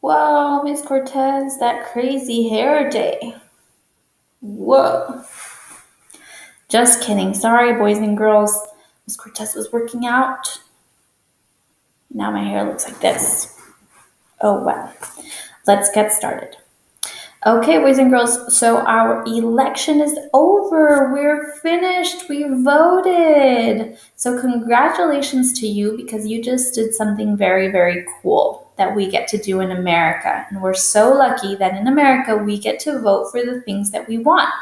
Whoa, Miss Cortez, that crazy hair day. Whoa. Just kidding. Sorry, boys and girls. Miss Cortez was working out. Now my hair looks like this. Oh, well. Let's get started. Okay, boys and girls, so our election is over. We're finished. We voted. So congratulations to you because you just did something very, very cool that we get to do in America. And we're so lucky that in America we get to vote for the things that we want.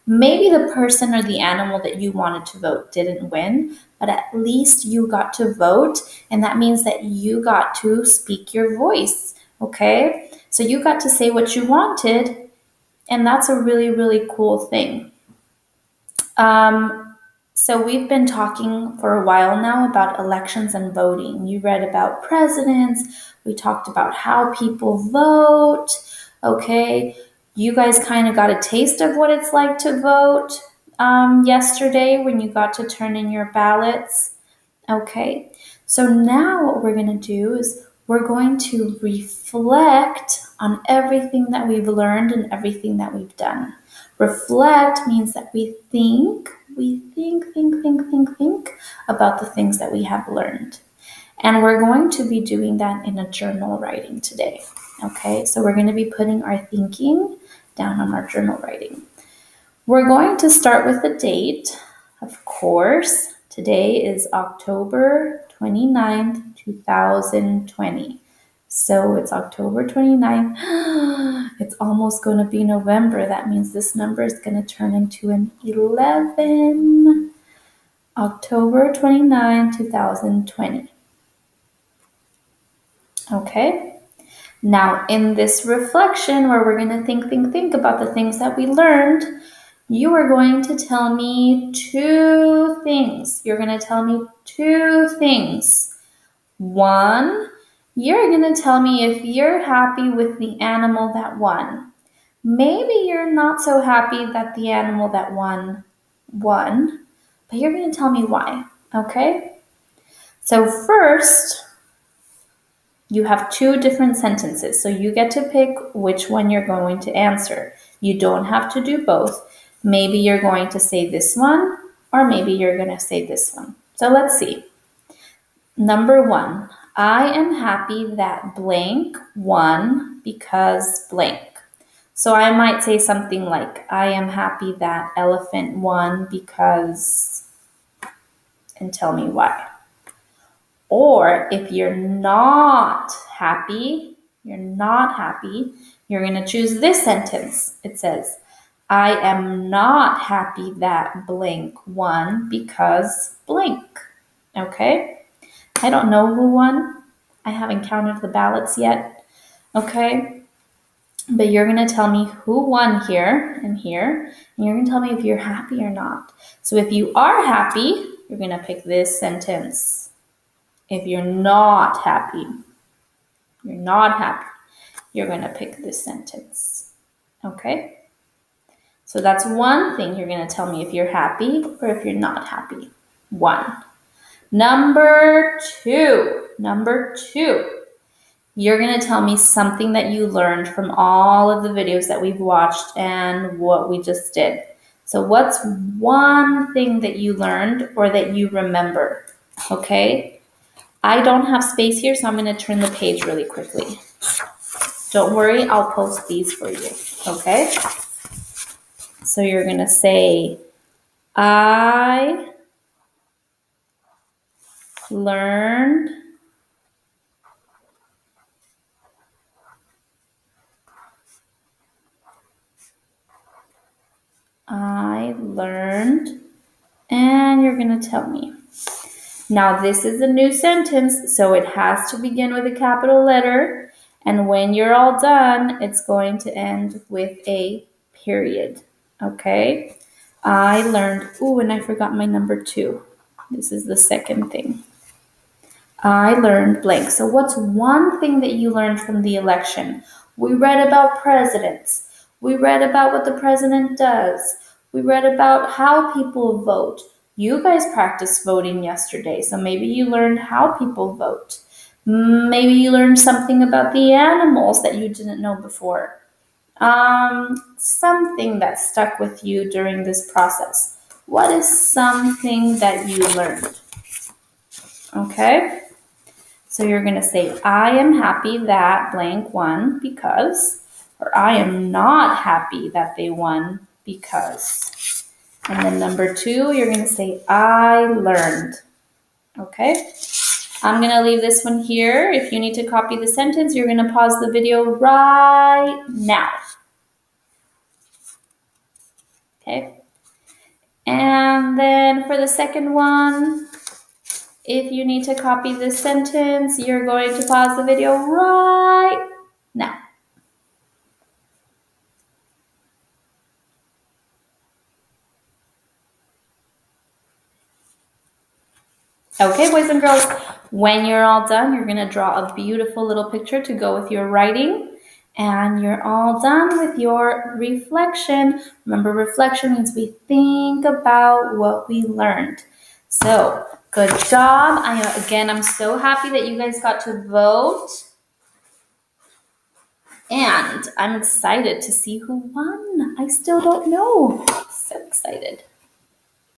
Maybe the person or the animal that you wanted to vote didn't win, but at least you got to vote, and that means that you got to speak your voice, okay? So you got to say what you wanted, and that's a really, really cool thing. So we've been talking for a while now about elections and voting. You read about presidents. We talked about how people vote, okay? You guys kind of got a taste of what it's like to vote yesterday when you got to turn in your ballots, okay? So now what we're going to do is we're going to reflect on everything that we've learned and everything that we've done. Reflect means that we think about the things that we have learned. And we're going to be doing that in a journal writing today. Okay, so we're going to be putting our thinking down on our journal writing. We're going to start with the date, of course. Today is October 29th, 2020. So it's October 29th. It's almost going to be November. That means this number is going to turn into an 11. October 29, 2020. Okay. Now, in this reflection where we're going to think about the things that we learned, you are going to tell me two things. You're going to tell me two things. One, you're going to tell me if you're happy with the animal that won. Maybe you're not so happy that the animal that won, but you're going to tell me why, okay? So first, you have two different sentences, so you get to pick which one you're going to answer. You don't have to do both. Maybe you're going to say this one, or maybe you're going to say this one. So let's see. Number one, I am happy that blank won because blank. So I might say something like, I am happy that elephant won because, and tell me why. Or if you're not happy, you're going to choose this sentence. It says, I am not happy that blank won because blank. Okay? I don't know who won. I haven't counted the ballots yet. Okay? But you're going to tell me who won here, and you're going to tell me if you're happy or not. So if you are happy, you're going to pick this sentence. If you're not happy, you're going to pick this sentence. Okay? So that's one thing you're going to tell me if you're happy or if you're not happy. One. Number two, you're going to tell me something that you learned from all of the videos that we've watched and what we just did. So what's one thing that you learned or that you remember? Okay? I don't have space here, so I'm going to turn the page really quickly. Don't worry, I'll post these for you, okay? So you're going to say, I learned and you're going to tell me. Now, this is a new sentence, so it has to begin with a capital letter. And when you're all done, it's going to end with a period. Okay? I learned, and I forgot my number two. This is the second thing. I learned blank. So what's one thing that you learned from the election? We read about presidents. We read about what the president does. We read about how people vote. You guys practiced voting yesterday, so maybe you learned how people vote. Maybe you learned something about the animals that you didn't know before. Something that stuck with you during this process. What is something that you learned? Okay, so you're going to say, I am happy that blank won because, or I am not happy that they won because. And then number 2, you're going to say, I learned. Okay, I'm going to leave this one here. If you need to copy the sentence, you're going to pause the video right now. Okay, and then for the second one, if you need to copy this sentence, you're going to pause the video right now. Okay, boys and girls, when you're all done, you're going to draw a beautiful little picture to go with your writing. And you're all done with your reflection. Remember, reflection means we think about what we learned. So, good job. I'm so happy that you guys got to vote. And I'm excited to see who won. I still don't know. So excited.